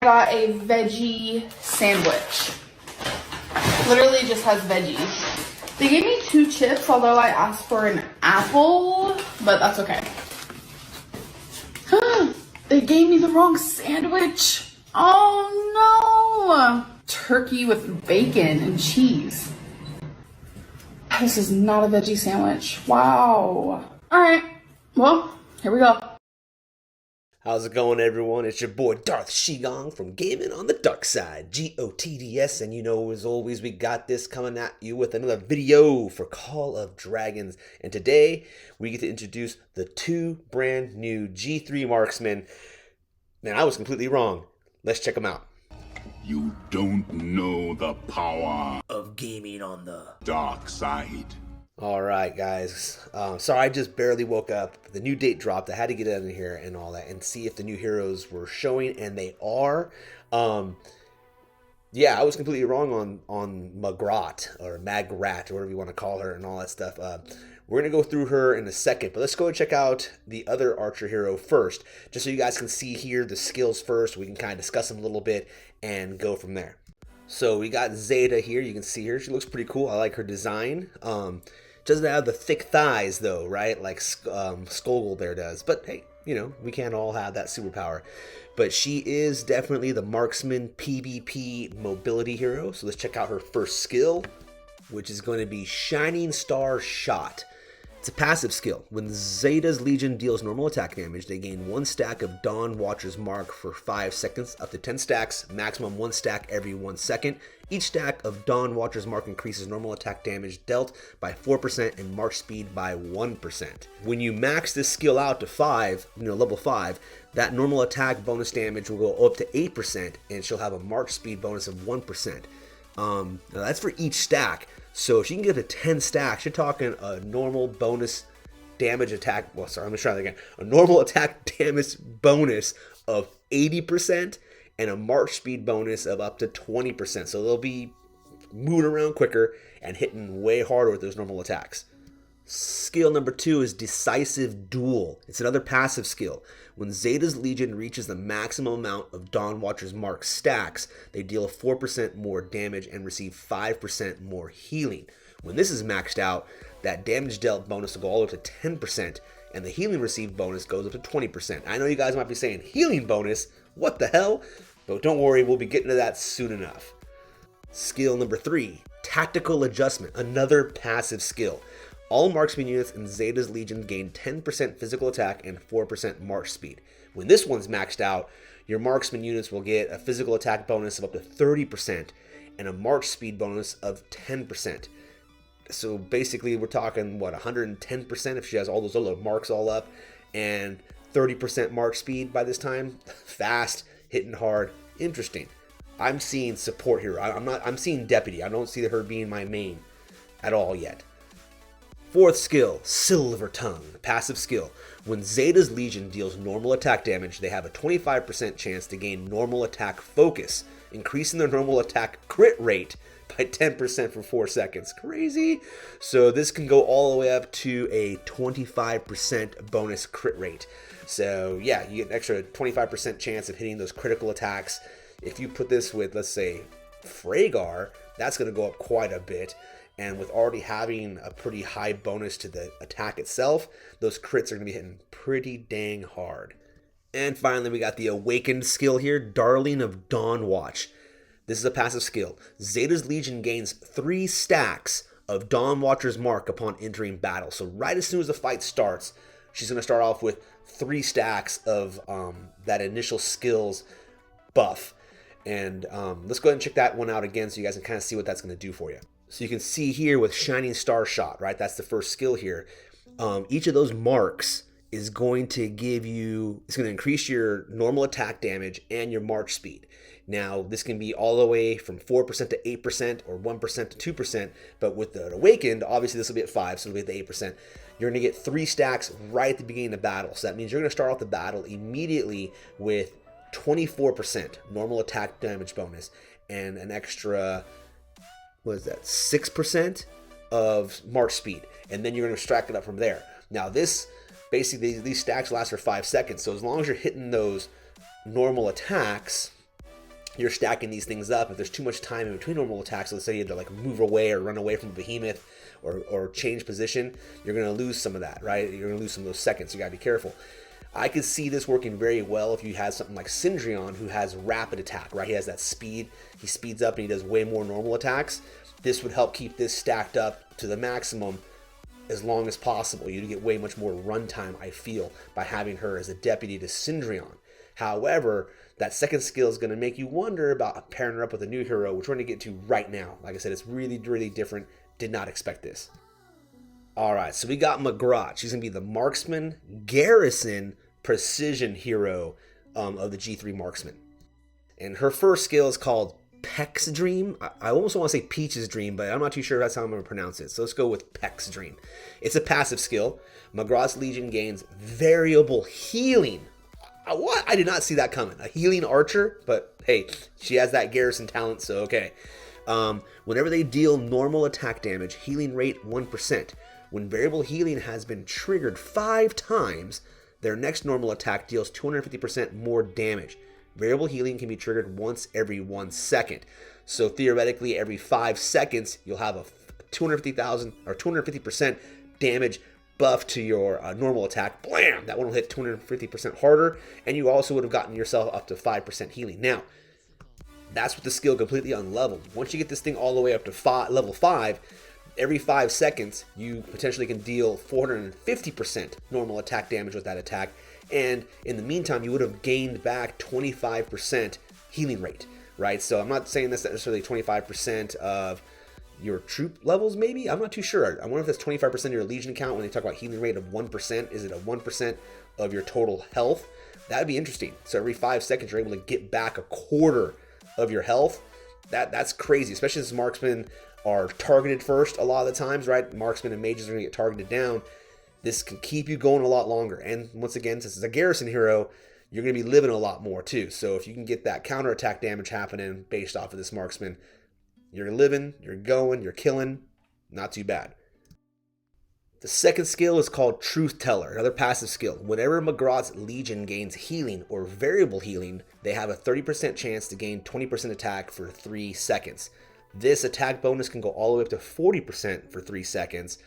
Got a veggie sandwich. Literally just has veggies. They gave me 2 chips, although I asked for an apple, but that's okay. They gave me the wrong sandwich. Oh no! Turkey with bacon and cheese. This is not a veggie sandwich. Wow. All right. Well, here we go. How's it going, everyone? It's your boy Darth Shigong from Gaming on the Dark Side, GOTDS, and you know, as always, we got this coming at you with another video for Call of Dragons. And today, we get to introduce the 2 brand new G3 Marksmen. Man, I was completely wrong. Let's check them out. You don't know the power Of gaming on the dark side. Alright, guys. Sorry, I just barely woke up. The new date dropped. I had to get out of here and all that and see if the new heroes were showing, and they are. Yeah, I was completely wrong on Magrat or Magrat or whatever you want to call her and all that stuff. We're going to go through her in a second, but let's go and check out the other archer hero first, just so you guys can see here the skills first. We can kind of discuss them a little bit and go from there. So we got Zeta here. You can see her. She looks pretty cool. I like her design. Doesn't have the thick thighs though, right? Like Skogul there does. But hey, you know, we can't all have that superpower. But she is definitely the Marksman PvP mobility hero. So let's check out her first skill, which is going to be Shining Star Shot. It's a passive skill. When Zeta's Legion deals normal attack damage, they gain 1 stack of Dawn Watcher's Mark for 5 seconds, up to 10 stacks, maximum 1 stack every 1 second. Each stack of Dawn Watcher's Mark increases normal attack damage dealt by 4% and march speed by 1%. When you max this skill out to 5, level 5, that normal attack bonus damage will go up to 8%, and she'll have a march speed bonus of 1%. Now that's for each stack. So if you can get to 10 stacks, you're talking a normal bonus damage attack. Well, sorry, I'm going to try that again. A normal attack damage bonus of 80% and a march speed bonus of up to 20%. So they'll be moving around quicker and hitting way harder with those normal attacks. Skill number 2 is Decisive Duel. It's another passive skill. When Zeta's Legion reaches the maximum amount of Dawn Watcher's Mark stacks, they deal 4% more damage and receive 5% more healing. When this is maxed out, that damage dealt bonus will go all the way up to 10%, and the healing received bonus goes up to 20%. I know you guys might be saying, healing bonus? What the hell? But don't worry, we'll be getting to that soon enough. Skill number 3, Tactical Adjustment, another passive skill. All marksman units in Zeta's Legion gain 10% physical attack and 4% march speed. When this one's maxed out, your marksman units will get a physical attack bonus of up to 30% and a march speed bonus of 10%. So basically we're talking, 110% if she has all those little marks all up, and 30% march speed by this time. Fast, hitting hard, interesting. I'm seeing support here. I'm seeing deputy. I don't see her being my main at all yet. 4th skill, Silver Tongue, passive skill. When Zeta's Legion deals normal attack damage, they have a 25% chance to gain normal attack focus, increasing their normal attack crit rate by 10% for 4 seconds. Crazy. So this can go all the way up to a 25% bonus crit rate. So yeah, you get an extra 25% chance of hitting those critical attacks. If you put this with, let's say, Freygar, that's going to go up quite a bit. And with already having a pretty high bonus to the attack itself, those crits are going to be hitting pretty dang hard. And finally, we got the Awakened skill here, Darling of Dawn Watch. This is a passive skill. Zeta's Legion gains 3 stacks of Dawn Watcher's Mark upon entering battle. So right as soon as the fight starts, she's going to start off with 3 stacks of that initial skills buff. And let's go ahead and check that one out again so you guys can kind of see what that's going to do for you. So you can see here with Shining Star Shot, right? That's the first skill here. Each of those marks is going to give you, it's going to increase your normal attack damage and your march speed. Now, this can be all the way from 4% to 8% or 1% to 2%, but with the Awakened, obviously this will be at 5, so it'll be at the 8%. You're going to get 3 stacks right at the beginning of battle. So that means you're going to start off the battle immediately with 24% normal attack damage bonus and an extra, what is that, 6% of march speed, and then you're going to stack it up from there. Now this, basically these stacks last for 5 seconds, so as long as you're hitting those normal attacks, you're stacking these things up. If there's too much time in between normal attacks, let's say you have to like move away or run away from a behemoth or change position, you're going to lose some of that, right? You're going to lose some of those seconds. You got to be careful. I could see this working very well if you had something like Syndrion, who has rapid attack, right? He has that speed. He speeds up and he does way more normal attacks. This would help keep this stacked up to the maximum as long as possible. You'd get way much more runtime, I feel, by having her as a deputy to Syndrion. However, that second skill is going to make you wonder about pairing her up with a new hero, which we're going to get to right now. Like I said, it's really, really different. Did not expect this. All right, so we got McGrath. She's going to be the Marksman Garrison Precision hero of the G3 Marksmen. And her first skill is called Peck's Dream. I almost want to say Peach's Dream, but I'm not too sure if that's how I'm going to pronounce it. So let's go with Peck's Dream. It's a passive skill. McGrath's Legion gains variable healing. What? I did not see that coming. A healing archer, but hey, she has that garrison talent, so okay. Whenever they deal normal attack damage, healing rate 1%. When variable healing has been triggered 5 times, their next normal attack deals 250% more damage. Variable healing can be triggered once every 1 second. So theoretically, every 5 seconds, you'll have a 250,000 or 250% damage buff to your normal attack. Blam! That one will hit 250% harder, and you also would have gotten yourself up to 5% healing. Now, that's with the skill completely unleveled. Once you get this thing all the way up to level 5, every 5 seconds, you potentially can deal 450% normal attack damage with that attack. And in the meantime, you would have gained back 25% healing rate, right? So I'm not saying that's necessarily 25% of your troop levels, maybe? I'm not too sure. I wonder if that's 25% of your Legion account when they talk about healing rate of 1%. Is it a 1% of your total health? That would be interesting. So every 5 seconds, you're able to get back a quarter of your health. That's crazy, especially since marksmen are targeted first a lot of the times, right? Marksmen and mages are going to get targeted down. This can keep you going a lot longer. And once again, since it's a garrison hero, you're going to be living a lot more too. So if you can get that counterattack damage happening based off of this marksman, you're living, you're going, you're killing. Not too bad. The second skill is called Truth Teller, another passive skill. Whenever McGrath's Legion gains healing or variable healing, they have a 30% chance to gain 20% attack for 3 seconds. This attack bonus can go all the way up to 40% for 3 seconds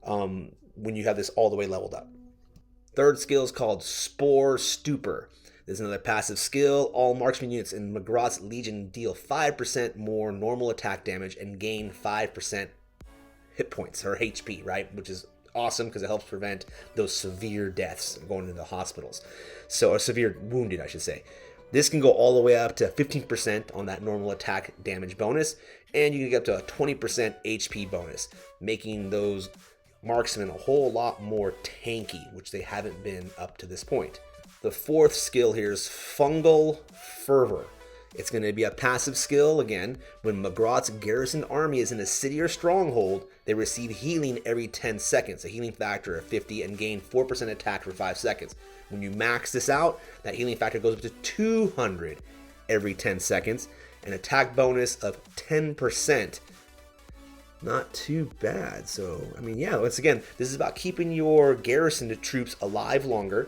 when you have this all the way leveled up. Third skill is called Spore Stupor. This is another passive skill. All marksman units in McGrath's Legion deal 5% more normal attack damage and gain 5% hit points, or HP, right? Which is awesome because it helps prevent those severe deaths going into the hospitals. So, or severe wounded, I should say. This can go all the way up to 15% on that normal attack damage bonus, and you can get up to a 20% HP bonus, making those marksmen a whole lot more tanky, which they haven't been up to this point. The fourth skill here is Fungal Fervor. It's going to be a passive skill. Again, when McGrath's garrison army is in a city or stronghold, they receive healing every 10 seconds, a healing factor of 50, and gain 4% attack for 5 seconds. When you max this out, that healing factor goes up to 200 every 10 seconds, an attack bonus of 10%. Not too bad. So, I mean, yeah, once again, this is about keeping your garrison troops alive longer,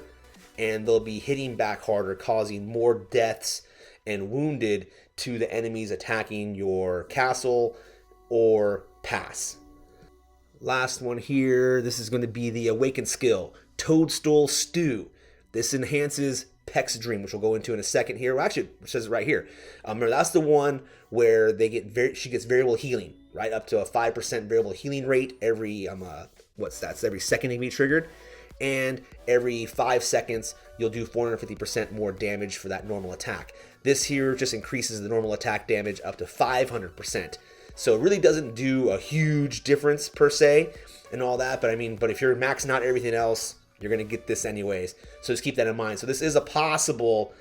and they'll be hitting back harder, causing more deaths and wounded to the enemies attacking your castle or pass. Last one here, this is going to be the Awakened skill, Toadstool Stew. This enhances Peck's Dream, which we'll go into in a second here. Well, actually, it says it right here. Remember, that's the one where she gets variable healing, right? Up to a 5% variable healing rate every, that's every second it can be triggered. And every 5 seconds, you'll do 450% more damage for that normal attack. This here just increases the normal attack damage up to 500%. So it really doesn't do a huge difference per se and all that. But if you're maxing out everything else, you're going to get this anyways. So just keep that in mind. So this is a possible,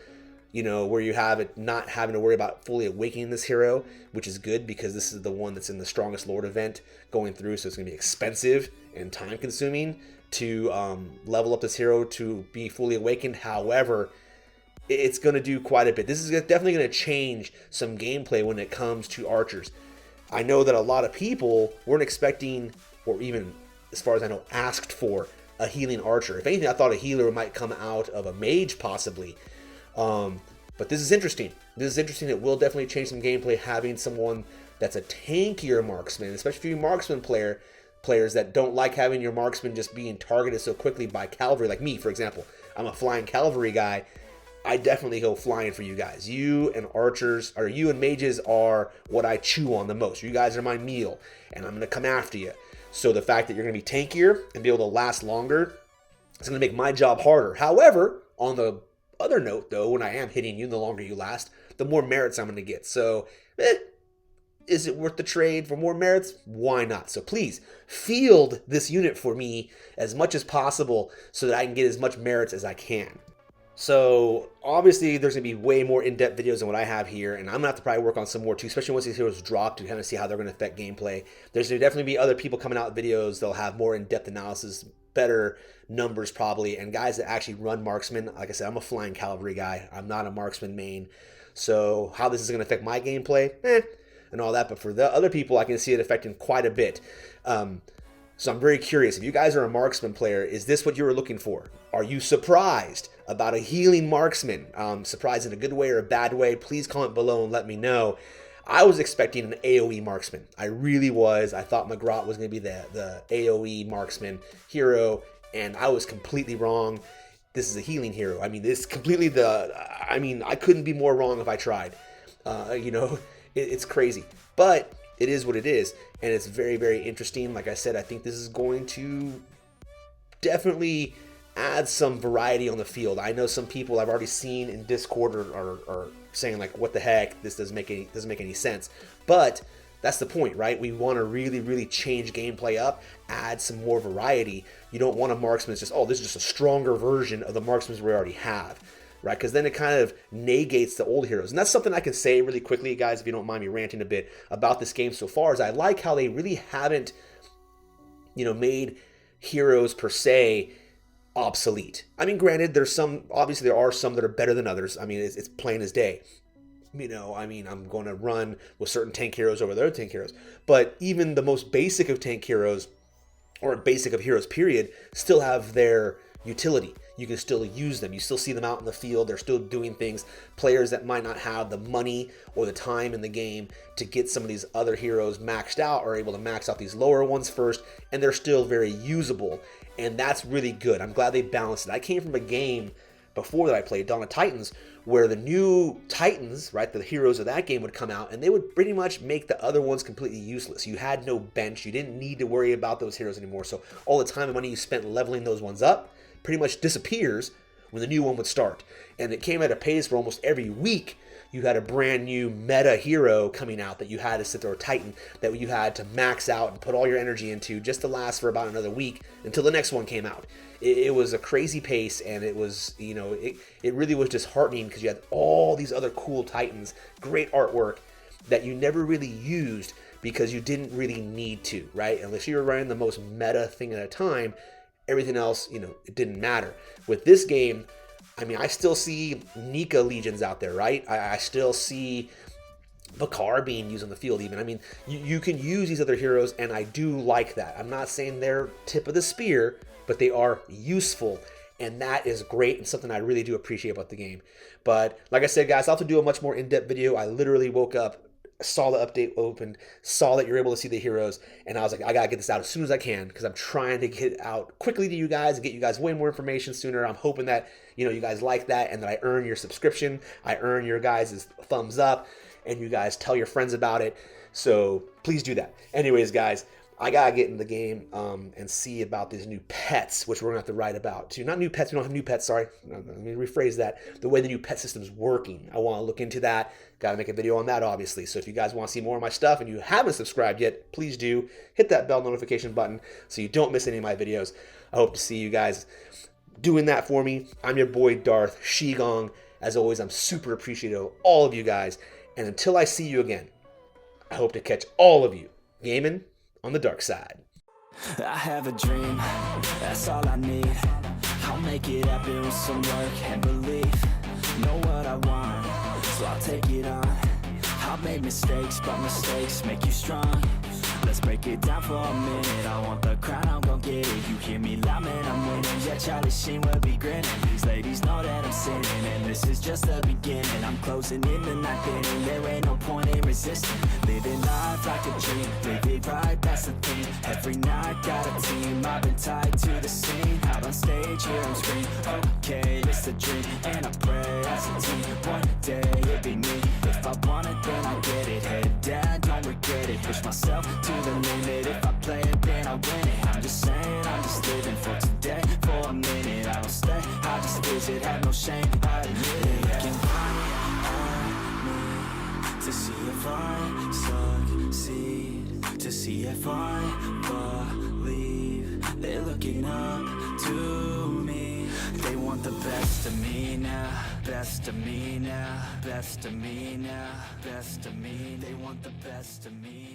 where you have it not having to worry about fully awakening this hero, which is good because this is the one that's in the Strongest Lord event going through. So it's going to be expensive and time consuming to level up this hero to be fully awakened. However, it's going to do quite a bit. This is definitely going to change some gameplay when it comes to archers. I know that a lot of people weren't expecting, or even as far as I know, asked for a healing archer. If anything, I thought a healer might come out of a mage possibly. But this is interesting. This is interesting. It will definitely change some gameplay having someone that's a tankier marksman, especially for you marksman players that don't like having your marksman just being targeted so quickly by cavalry, like me, for example. I'm a flying cavalry guy. I definitely go flying for you guys. You and archers, or you and mages are what I chew on the most. You guys are my meal, and I'm going to come after you. So the fact that you're going to be tankier and be able to last longer, it's going to make my job harder. However, on the other note, though, when I am hitting you, the longer you last, the more merits I'm going to get. So, is it worth the trade for more merits? Why not? So please, field this unit for me as much as possible so that I can get as much merits as I can. So, obviously, there's going to be way more in-depth videos than what I have here, and I'm going to have to probably work on some more too, especially once these heroes drop to kind of see how they're going to affect gameplay. There's going to definitely be other people coming out with videos. They'll have more in-depth analysis, better numbers probably, and guys that actually run marksman. Like I said, I'm a flying cavalry guy. I'm not a marksman main. So, how this is going to affect my gameplay? And all that, but for the other people, I can see it affecting quite a bit. So I'm very curious. If you guys are a marksman player, is this what you were looking for? Are you surprised about a healing marksman? Surprised in a good way or a bad way? Please comment below and let me know. I was expecting an AoE marksman. I really was. I thought Magrat was going to be the AoE marksman hero, and I was completely wrong. This is a healing hero. I mean, this completely I couldn't be more wrong if I tried. It's crazy, but it is what it is, and it's very, very interesting. Like I said, I think this is going to definitely add some variety on the field. I know some people I've already seen in Discord are saying like, "What the heck? This doesn't make any sense." But that's the point, right? We want to really, really change gameplay up, add some more variety. You don't want a marksman that's just, oh, this is just a stronger version of the marksmen we already have. Right, because then it kind of negates the old heroes. And that's something I can say really quickly, guys, if you don't mind me ranting a bit about this game so far, is I like how they really haven't, made heroes per se obsolete. I mean, granted, obviously there are some that are better than others. I mean, it's plain as day. I'm going to run with certain tank heroes over other tank heroes. But even the most basic of tank heroes, or basic of heroes, period, still have their utility. You can still use them. You still see them out in the field. They're still doing things. Players that might not have the money or the time in the game to get some of these other heroes maxed out are able to max out these lower ones first, and they're still very usable, and that's really good. I'm glad they balanced it. I came from a game before that I played, Dawn of Titans, where the new Titans, right, the heroes of that game would come out, and they would pretty much make the other ones completely useless. You had no bench. You didn't need to worry about those heroes anymore, so all the time and money you spent leveling those ones up pretty much disappears when the new one would start. And it came at a pace where almost every week you had a brand new meta hero coming out that you had to sit there, or Titan, that you had to max out and put all your energy into just to last for about another week until the next one came out. It was a crazy pace, and it was, it really was disheartening because you had all these other cool Titans, great artwork that you never really used because you didn't really need to, right? Unless you were running the most meta thing at a time, everything else, it didn't matter. With this game, I still see Nika legions out there, right? I still see Bakar being used on the field even. You can use these other heroes, and I do like that. I'm not saying they're tip of the spear, but they are useful, and that is great and something I really do appreciate about the game. But like I said, guys, I'll have to do a much more in-depth video. I literally woke up, saw the update open, saw that you're able to see the heroes, and I was like, I gotta get this out as soon as I can because I'm trying to get it out quickly to you guys and get you guys way more information sooner. I'm hoping that you guys like that and that I earn your subscription, I earn your guys' thumbs up, and you guys tell your friends about it. So please do that. Anyways, guys, I gotta get in the game and see about these new pets, which we're gonna have to write about too. Not new pets, we don't have new pets, sorry. Let me rephrase that. The way the new pet system is working. I wanna look into that. Gotta make a video on that, obviously. So if you guys wanna see more of my stuff and you haven't subscribed yet, please do. Hit that bell notification button so you don't miss any of my videos. I hope to see you guys doing that for me. I'm your boy, Darth Shigong. As always, I'm super appreciative of all of you guys. And until I see you again, I hope to catch all of you gaming on the dark side. I have a dream, that's all I need. I'll make it happen with some work and belief. Know what I want, so I'll take it on. I'll make mistakes, but mistakes make you strong. Let's break it down for a minute. I want the crown, I'm gon' get it. You hear me loud, man, I'm winning. Yeah, Charlie Sheen will be grinning. These ladies know that I'm sinning, and this is just the beginning. I'm closing in the night inning. There ain't no point in resisting. Living life like a dream, live it right, that's the thing. Every night got a team, I've been tied to the scene. Out on stage, here on screen. Okay, it's a dream, and I pray as a team. One day it'll be me. If I want it, then I get it. Head down, don't regret it. Push myself to the limit. If I play it, then I win it. I'm just saying, I'm just living for today. For a minute, I don't stay, I just visit. Have no shame, I admit it. Looking right at me to see if I succeed, to see if I believe. They're looking up to me. They want the best of me now, best of me now, best of me now, best of me. They want the best of me.